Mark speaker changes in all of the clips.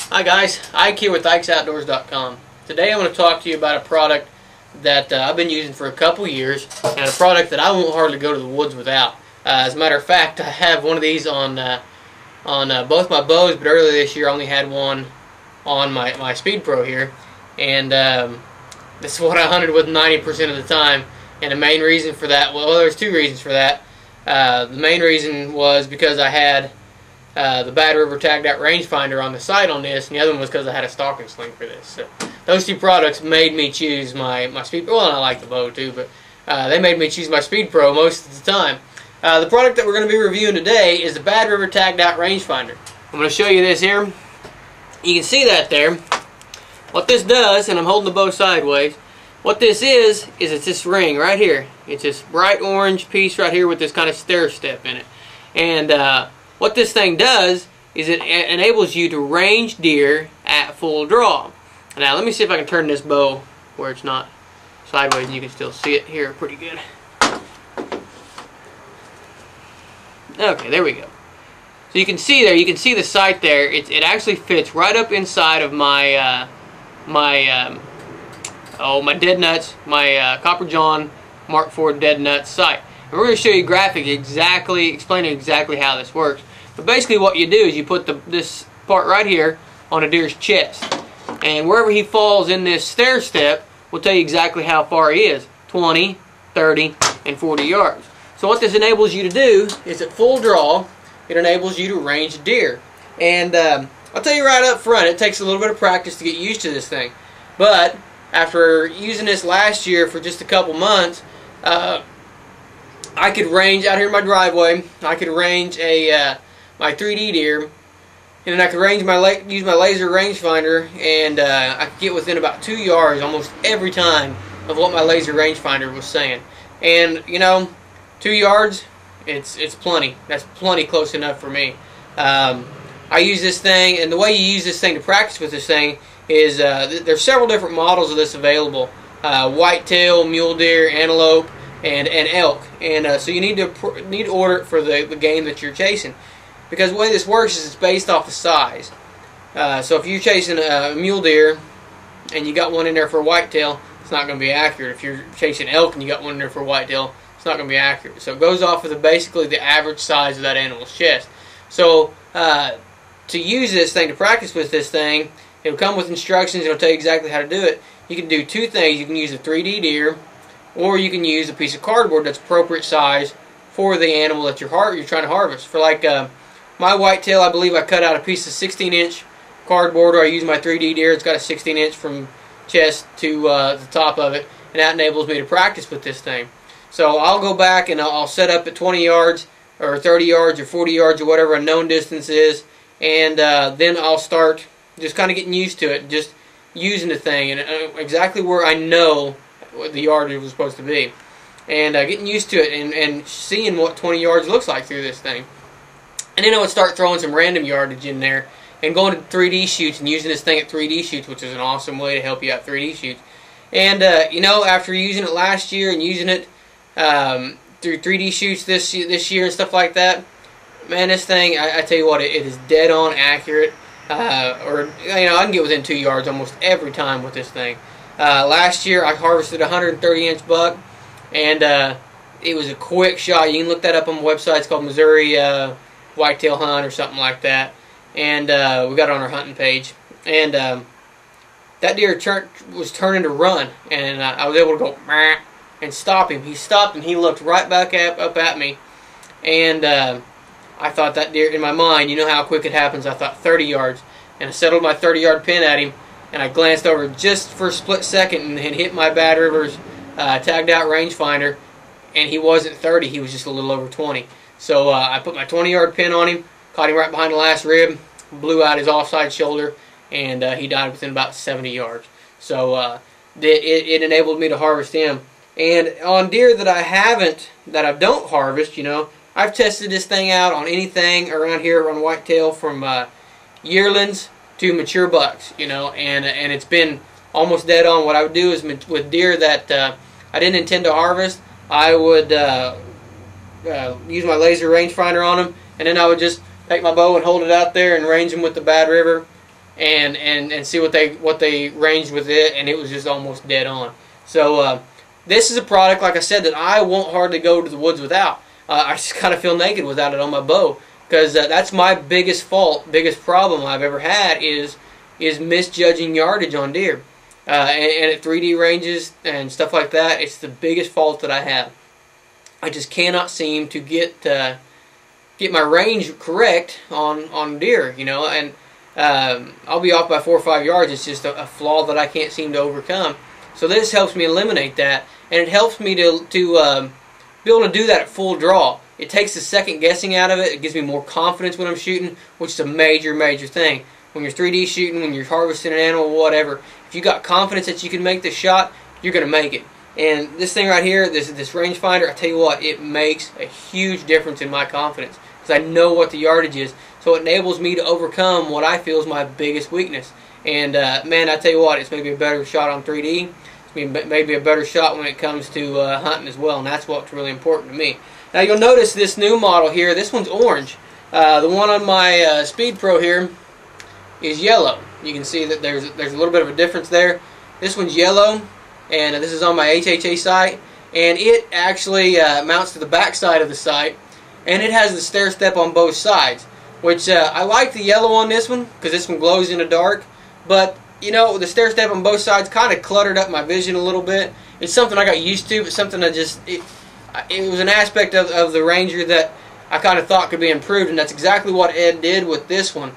Speaker 1: Hi guys, Ike here with IkesOutdoors.com. Today I'm going to talk to you about a product that I've been using for a couple years, and a product that I won't hardly go to the woods without. As a matter of fact, I have one of these on both my bows, but earlier this year I only had one on my Speed Pro here, and this is what I hunted with 90% of the time. And the main reason for that, well, there's two reasons for that. The main reason was because I had the Bad River tagged out rangefinder on the sight on this, and the other one was because I had a stalking sling for this. So those two products made me choose my Speed Pro. Well, I like the bow too, but they made me choose my Speed Pro most of the time. The product that we're going to be reviewing today is the Bad River tagged out rangefinder. I'm going to show you this here. You can see that there. What this does, and I'm holding the bow sideways, what this is it's this ring right here. It's this bright orange piece right here with this kind of stair step in it. And what this thing does is it enables you to range deer at full draw. Now let me see if I can turn this bow where it's not sideways and you can still see it here pretty good. Okay, there we go. So you can see there, you can see the sight there. It actually fits right up inside of my my dead nuts, my Copper John Mark IV dead nuts sight. And we're going to show you graphic explaining exactly how this works. But basically what you do is you put this part right here on a deer's chest. And wherever he falls in this stair step will tell you exactly how far he is. 20, 30, and 40 yards. So what this enables you to do is at full draw, it enables you to range deer. And I'll tell you right up front, it takes a little bit of practice to get used to this thing. But after using this last year for just a couple months, I could range out here in my driveway. I could range my 3D deer, and then I could use my laser rangefinder, and I could get within about 2 yards almost every time of what my laser rangefinder was saying. And you know, 2 yards, it's plenty. That's plenty close enough for me. I use this thing, and the way you use this thing to practice with this thing is there's several different models of this available: whitetail, mule deer, antelope, and elk. And so you need to order it for the game that you're chasing, because the way this works is it's based off the size. So if you're chasing a mule deer and you got one in there for a whitetail, it's not going to be accurate. If you're chasing elk and you got one in there for a whitetail, it's not going to be accurate. So it goes off of basically the average size of that animal's chest. So to use this thing, to practice with this thing, it'll come with instructions. It'll tell you exactly how to do it. You can do two things. You can use a 3D deer, or you can use a piece of cardboard that's appropriate size for the animal that you're trying to harvest. For like my whitetail, I believe I cut out a piece of 16-inch cardboard, or I use my 3D deer. It's got a 16-inch from chest to the top of it, and that enables me to practice with this thing. So I'll go back and I'll set up at 20 yards, or 30 yards, or 40 yards, or whatever a known distance is, and then I'll start just kind of getting used to it, just using the thing, and exactly where I know what the yardage was supposed to be, and getting used to it, and seeing what 20 yards looks like through this thing. And then I would start throwing some random yardage in there, and going to 3D shoots and using this thing at 3D shoots, which is an awesome way to help you out 3D shoots. And you know, after using it last year and using it through 3D shoots this year and stuff like that, man, this thing, I tell you what, it is dead on accurate. Or you know, I can get within 2 yards almost every time with this thing. Last year I harvested a 130-inch buck, and it was a quick shot. You can look that up on the website. It's called Missouri Whitetail Hunt or something like that, and we got it on our hunting page. And that deer was turning to run, and I was able to go "Meh," and stop him. He stopped and he looked right back up at me, and I thought that deer, in my mind, you know how quick it happens, I thought 30 yards, and I settled my 30-yard pin at him, and I glanced over just for a split second and hit my Bad River's tagged out rangefinder, and he wasn't 30, he was just a little over 20. So I put my 20-yard pin on him, caught him right behind the last rib, blew out his offside shoulder, and he died within about 70 yards. So it enabled me to harvest him. And on deer that I don't harvest, you know, I've tested this thing out on anything around here on whitetail, from yearlings to mature bucks, you know, and it's been almost dead on. What I would do is with deer that I didn't intend to harvest, I would use my laser rangefinder on them, and then I would just take my bow and hold it out there and range them with the Bad River. and see what they ranged with it, and it was just almost dead on. So this is a product, like I said, that I won't hardly go to the woods without. I just kind of feel naked without it on my bow, because that's my biggest fault, biggest problem I've ever had is misjudging yardage on deer. And at 3D ranges and stuff like that, it's the biggest fault that I have. I just cannot seem to get my range correct on deer, you know, and I'll be off by 4 or 5 yards. It's just a flaw that I can't seem to overcome. So this helps me eliminate that, and it helps me to be able to do that at full draw. It takes the second guessing out of it. It gives me more confidence when I'm shooting, which is a major, major thing. When you're 3D shooting, when you're harvesting an animal, whatever, if you got confidence that you can make the shot, you're going to make it. And this thing right here, this rangefinder, I tell you what, it makes a huge difference in my confidence, because I know what the yardage is. So it enables me to overcome what I feel is my biggest weakness. And man, I tell you what, it's maybe a better shot on 3D. It's maybe a better shot when it comes to hunting as well, and that's what's really important to me. Now you'll notice this new model here. This one's orange. The one on my Speed Pro here is yellow. You can see that there's a little bit of a difference there. This one's yellow, and this is on my HHA sight, and it actually mounts to the back side of the sight, and it has the stair step on both sides, which I like the yellow on this one because this one glows in the dark, but you know, the stair step on both sides kind of cluttered up my vision a little bit. It's something I got used to, but something I just, it was an aspect of the Ranger that I kind of thought could be improved, and that's exactly what Ed did with this one.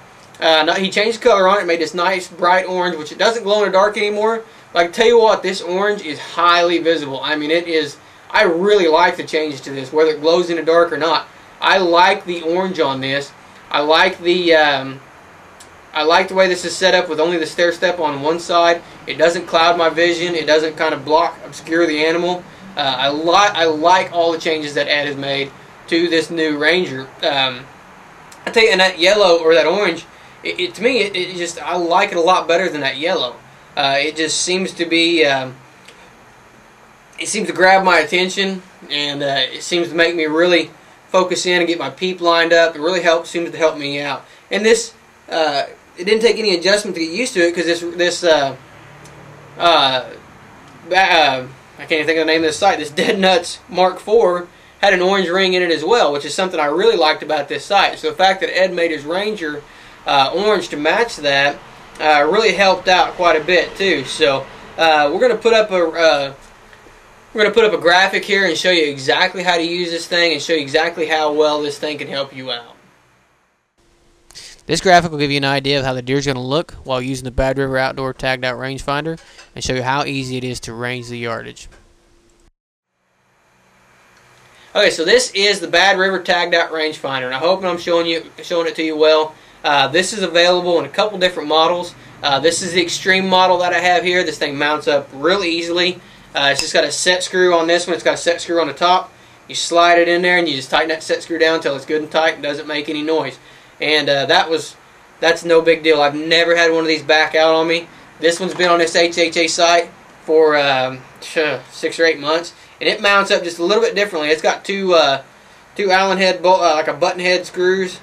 Speaker 1: He changed the color on it, made this nice bright orange, which it doesn't glow in the dark anymore. But I can tell you what, this orange is highly visible. I mean, it is, I really like the changes to this, whether it glows in the dark or not. I like the orange on this. I like the way this is set up with only the stair step on one side. It doesn't cloud my vision. It doesn't kind of obscure the animal. I like all the changes that Ed has made to this new Ranger. I tell you, and that yellow or that orange, to me, it just, I like it a lot better than that yellow. It just seems to be, it seems to grab my attention, and it seems to make me really focus in and get my peep lined up. It really seems to help me out. And this, it didn't take any adjustment to get used to it, because I can't even think of the name of this sight. This Dead Nuts Mark IV had an orange ring in it as well, which is something I really liked about this sight. So the fact that Ed made his Ranger orange to match that really helped out quite a bit too. So we're going to put up a graphic here and show you exactly how to use this thing and show you exactly how well this thing can help you out. This graphic will give you an idea of how the deer is going to look while using the Bad River Outdoor Tagged Out Rangefinder, and show you how easy it is to range the yardage. Okay, so this is the Bad River Tagged Out Rangefinder, and I hope I'm showing it to you well. This is available in a couple different models. This is the extreme model that I have here. This thing mounts up really easily. It's just got a set screw on this one. It's got a set screw on the top. You slide it in there and you just tighten that set screw down until it's good and tight and doesn't make any noise. And that's no big deal. I've never had one of these back out on me. This one's been on this HHA site for 6 or 8 months, and it mounts up just a little bit differently. It's got two Allen head like a button head screws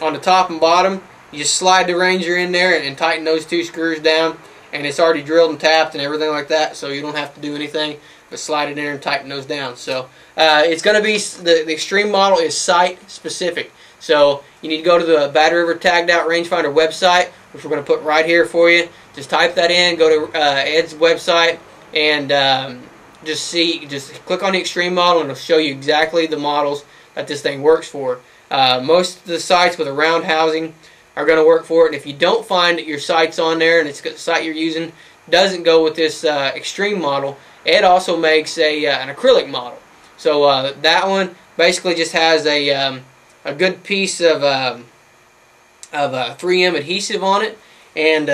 Speaker 1: on the top and bottom. You just slide the Ranger in there and tighten those 2 screws down, and it's already drilled and tapped and everything like that, so you don't have to do anything but slide it in there and tighten those down. So it's going to be, the extreme model is site specific. So you need to go to the Bad River Tagged Out Rangefinder website, which we're going to put right here for you. Just type that in, go to Ed's website, and just click on the extreme model, and it'll show you exactly the models that this thing works for. Most of the sites with a round housing are going to work for it. And if you don't find that your sight's on there and it's the site you're using doesn't go with this extreme model, Ed also makes an acrylic model. So that one basically just has a good piece of 3M adhesive on it, and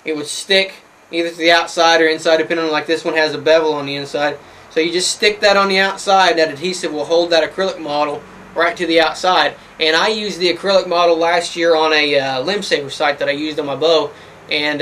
Speaker 1: it would stick either to the outside or inside, depending on, like this one has a bevel on the inside. So you just stick that on the outside. That adhesive will hold that acrylic model right to the outside. And I used the acrylic model last year on a limb saver sight that I used on my bow, and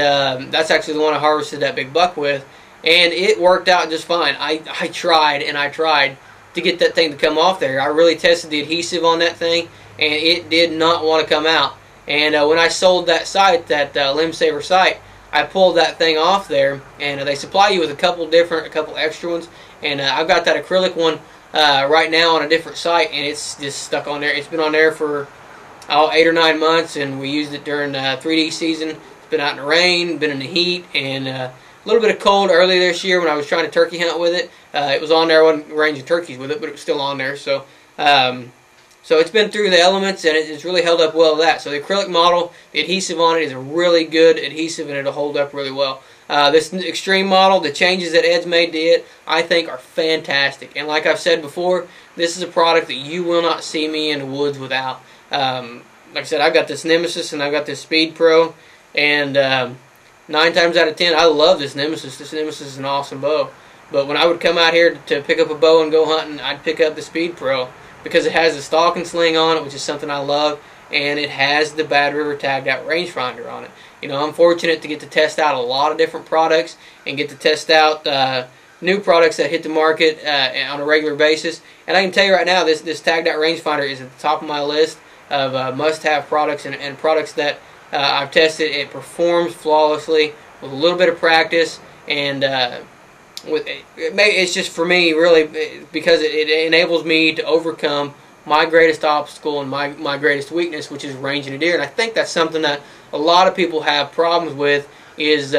Speaker 1: that's actually the one I harvested that big buck with, and it worked out just fine. I tried and I tried to get that thing to come off there. I really tested the adhesive on that thing, and it did not want to come out. And when I sold that site, that Limb Saver site, I pulled that thing off there, and they supply you with a couple extra ones. And I've got that acrylic one right now on a different site, and it's just stuck on there. It's been on there for 8 or 9 months, and we used it during 3D season. It's been out in the rain, been in the heat, and a little bit of cold earlier this year when I was trying to turkey hunt with it. It was on there. I wasn't ranging turkeys with it, but it was still on there. So so it's been through the elements, and it's really held up well to that. So the acrylic model, the adhesive on it is a really good adhesive, and it'll hold up really well. This extreme model, the changes that Ed's made to it, I think are fantastic. And like I've said before, this is a product that you will not see me in the woods without. Like I said, I've got this Nemesis and I've got this Speed Pro, and 9 times out of 10, I love this Nemesis. This Nemesis is an awesome bow. But when I would come out here to pick up a bow and go hunting, I'd pick up the Speed Pro because it has the stalk and sling on it, which is something I love, and it has the Bad River tagged out rangefinder on it. You know, I'm fortunate to get to test out a lot of different products and get to test out new products that hit the market on a regular basis. And I can tell you right now, this tagged out rangefinder is at the top of my list of must-have products, and products that I've tested. It performs flawlessly with a little bit of practice, and it's just for me really because it enables me to overcome my greatest obstacle and my greatest weakness, which is ranging a deer. And I think that's something that a lot of people have problems with, is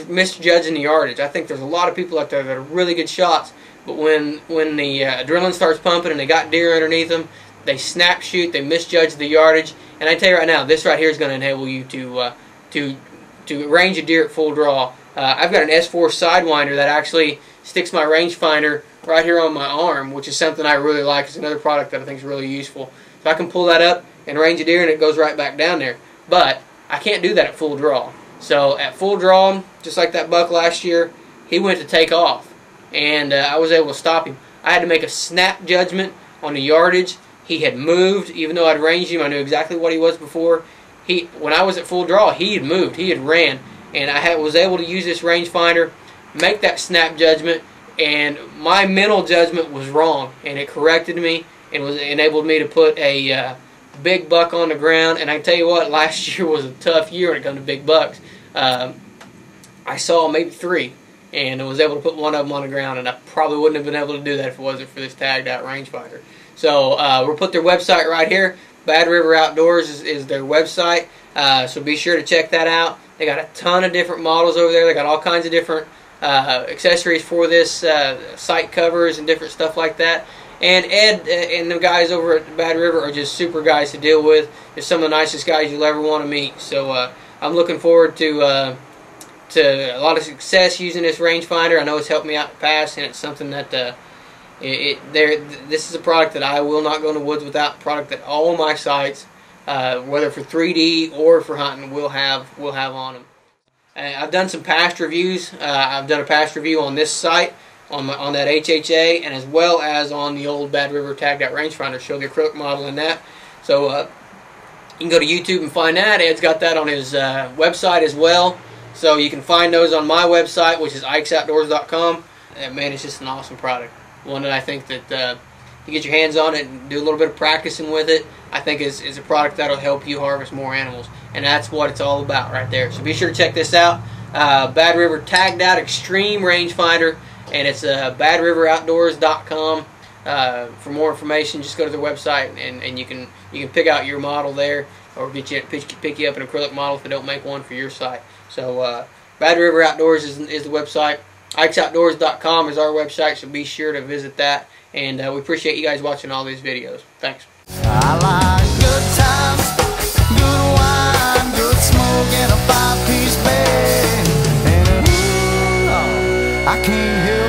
Speaker 1: misjudging the yardage. I think there's a lot of people out there that are really good shots, but when the adrenaline starts pumping and they got deer underneath them, they snap shoot, they misjudge the yardage. And I tell you right now, this right here is going to enable you to range a deer at full draw. I've got an S4 Sidewinder that actually sticks my rangefinder right here on my arm, which is something I really like. It's another product that I think is really useful. So I can pull that up and range a deer, and it goes right back down there. But I can't do that at full draw. So at full draw, just like that buck last year, he went to take off, and I was able to stop him. I had to make a snap judgment on the yardage. He had moved, even though I'd ranged him. I knew exactly what he was before. When I was at full draw, he had moved. He had ran, and I was able to use this rangefinder, make that snap judgment, and my mental judgment was wrong, and it corrected me and enabled me to put a big buck on the ground. And I tell you what, last year was a tough year when it comes to big bucks. I saw maybe 3, and I was able to put one of them on the ground, and I probably wouldn't have been able to do that if it wasn't for this tagged out rangefinder. So we'll put their website right here. Bad River Outdoors is their website, so be sure to check that out. They got a ton of different models over there. They got all kinds of different accessories for this, site covers and different stuff like that. And Ed and the guys over at Bad River are just super guys to deal with. They're some of the nicest guys you'll ever want to meet. So I'm looking forward to a lot of success using this rangefinder. I know it's helped me out in the past, and it's something that this is a product that I will not go in the woods without. A product that all my sites, whether for 3D or for hunting, will have on them. I've done some past reviews. I've done a past review on this site, on that HHA, and as well as on the old Bad River tagged out rangefinder. Show the acrylic model in that. So you can go to YouTube and find that. Ed's got that on his website as well. So you can find those on my website, which is ikesoutdoors.com. Man, it's just an awesome product. One that I think that you get your hands on it and do a little bit of practicing with it, I think is a product that'll help you harvest more animals. And that's what it's all about right there. So be sure to check this out. Bad River Tagged Out Extreme Rangefinder, and it's badriveroutdoors.com. For more information, just go to their website, and you can pick out your model there, or pick you up an acrylic model if they don't make one for your site. So Bad River Outdoors is the website. ikesoutdoors.com is our website, so be sure to visit that. And we appreciate you guys watching all these videos. Thanks.
Speaker 2: I like good times, good wine, good smoke, and a 5-piece bed. And I can't help